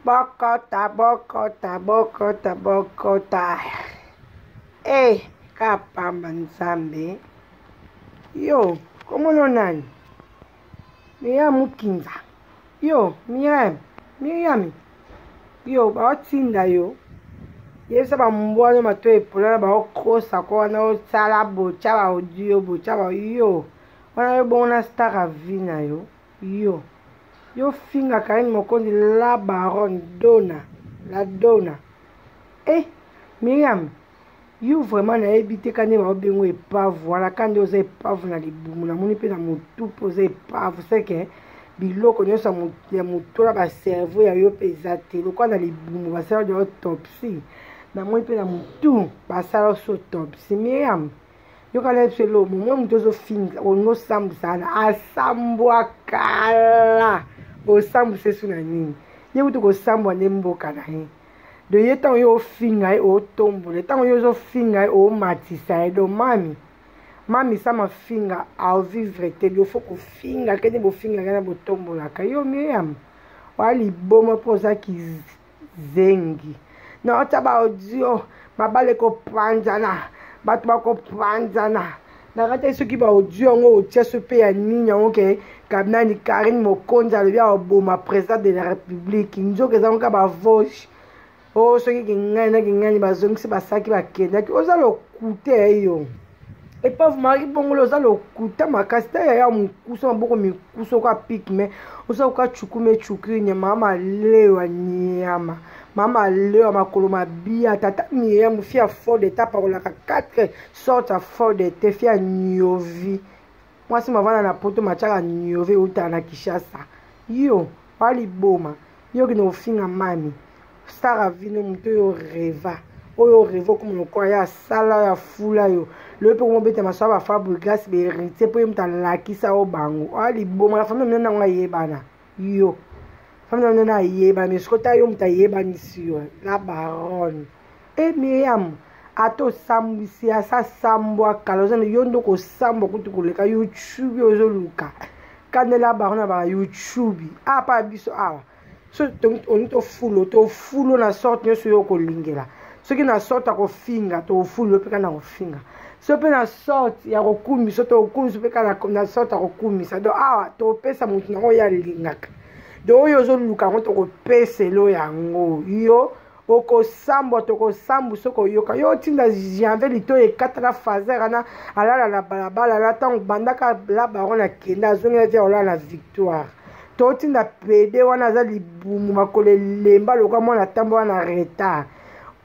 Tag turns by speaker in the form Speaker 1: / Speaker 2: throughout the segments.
Speaker 1: Bokota, bokota, bokota, bokota. Kapamba nzambe. Yo, como no nani? Miriam Mukinza. Yo, Miriam. Yo, baotinda yo. Yesa ba mbwana mato epola ba okosa ko na o tsala bocha ba audio bocha ba yo. Wana bona star vina yo. Yo finga kaini mokondi la baron dona. La dona. Miriam. You vraiment na ebité kane ba obengo epave wala kande oza epave na libumu na moni pe na mutu poza epave c'est que biloko nyonso ya mutu na ba cerveau ya yo peza te lokwa na libumu ba sala de autopsie na moni pe na mutu ba sala so autopsie. Miriam yo kana pselo mo mutu zo finga ono sambu sana asambwa kala o sambu sesu na nini ye mutu ko sambu ne mboka na he de ye tango yo finga o tombole tango yo zo finga o matisa do mami sama finga a vivre te yo foko finga kende bo finga kana bo tombola ka yo Miriam wali boma poza ki zengi na otaba audio mabale ko panjana batu ba ko panjana na kata soki ba audio ngo otia so pe ya ninya oke kabna ni Karine Mokonza le bia oboma président de la République njoke za nka ba voice soki kingani bazongisi basaki bakendaki oza lokute yo epave mari bongolo oza lokuta makasi ta ya mokuso maboko mikuso kwa pikme oza koka chukume chukiri nyama maleo ya nyama mama leo makolo mabia tata Miriam fia fort de ta parolaka 4 sortes à fort de te fia nyovi mwasi mavana na poto machaka nyovi uta na Kishasa yo wali boma yo kino finga mami star vino muto yo reva oyo revo comme le quoi ya sala ya fula yo le pe ko beta maso ba fabrique grâce be hérité po mta lakisa o bango ali boma la famille na nga yebana yo famille na yeba mais skota yo mta yeba nisi yo la baronne Miriam ato sambisi asa sambwa kaloza yo ndoko sambo kutu koleka YouTube ozo luka kanela baronne ba YouTube apa biso awa so on to fulo na sorte nyoso yo kolingela soki na sorte ko finga to fulo pe kana ko finga so pe na sorte ya ko kumisa to kumisa pe kana na sorte ko kumisa do awa to pesa mutu na ya lingaka do yo zo luka ko to ko pese lo yango yo oko sambo to ko sambu soko yoka yo tinda janvier lito e katala fazer na alala la balabala la tango bandaka la baron na kenda zonga dia ola na victoire toti na pede wana za libumu makole lemba loka mwana tambo wana retard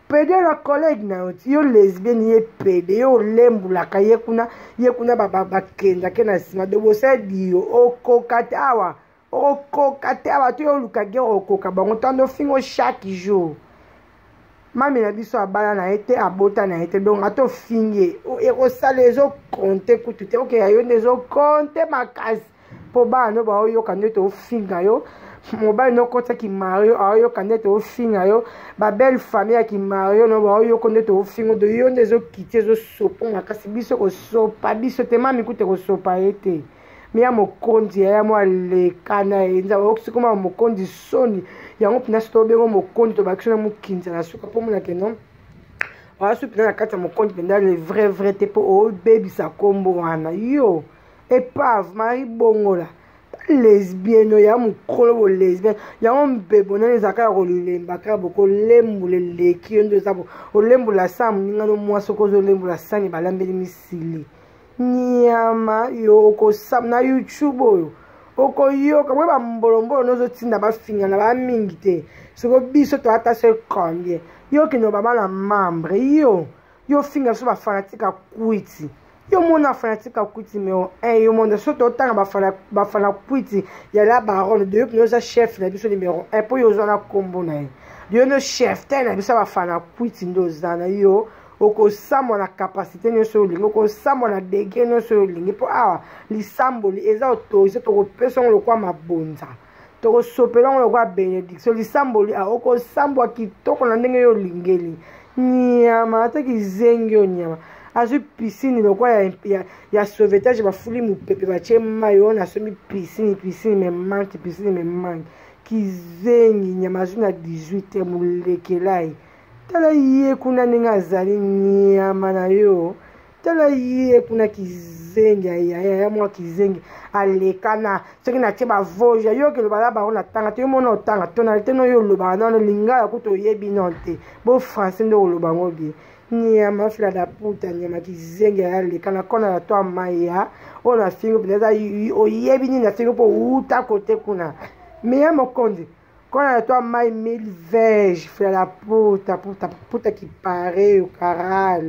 Speaker 1: pede la collègue na yo lesbienne ye pede yo lembulaka ye kuna baba kenda ke na sima de bosa dio okokate awa to yo luka ge okoka bango tando fingo chaque jour mami na biso abala na ete abota na ete donc ato finge eko sala ezo compter kutu te ok ayo nezo compter makasi po bana ba oyo kanete o finga yo mobile no kota ki mario ayo kanete o finga yo ba belle famille ki mario no ba oyo kanete o fingo do yo nezo kite zo sopo makasi biso ko sopa biso te mami kute ko sopa ete mi ya mokondi ya mo lekana enza okisi koma mokondi soni yango pina sto bengo mokondi to bakisona mukinza na suka po mona kenon wa su pina na kata mokondi penda le vrai te po o baby sa kombo wana yo epave mari bongola lesbienne ya mukolo bo lesbienne ya mbebo na ezaka ya kolemba ka boko lembule leki ndo zabo olembula sam ninga no mwaso ko zo lembula sani balambeli misili nyama yo ko sam na YouTube oyo oko yo kamwe ba mbolombolo nozo tinda ba finga na ba mingi te soko biso to ata se combien yo kino baba na membre yo finga so ba fanatika kwiti yo mona fanatika kwiti meo yo mona so to tanga ba fana kwiti ya la baronne de yo za chef na biso numéro 1 po yo zo na kombo na yo no chef te na biso ba fana kwiti ndo zana yo oko sambo na capacité nyonso olingi oko sambo na degré nyonso olingi po awa lisamboli eza autorisé tokopesa ngo lokwa mabonza tokosopela ngo lokwa bénédiction lisamboli oko sambo kitoko na ndenge yo olingeli nyama ataki zengi yo nyama azwi piscine lokwa ya sauvetage bafuli mupepe batie mayo na somi piscine me manque kizengi nyama zuna 18 mulekelai tala ye kuna ninga zali nyama na yo tala ye kuna kizengi ya mwa kizengi alekana soki na tie bavoja yo ke lobala bango na tanga te yo mona otanga tonalité no yo loba na lingala kuto yebi non te bo français ndo loba ngo bien nyama fila da puta nyama kizengi alekana kona la to maya ona fingo pineza oyebi ni na fingo po uta kote kuna meya mokonzi kona la to mai mille verge fila la puta qui paraît au caral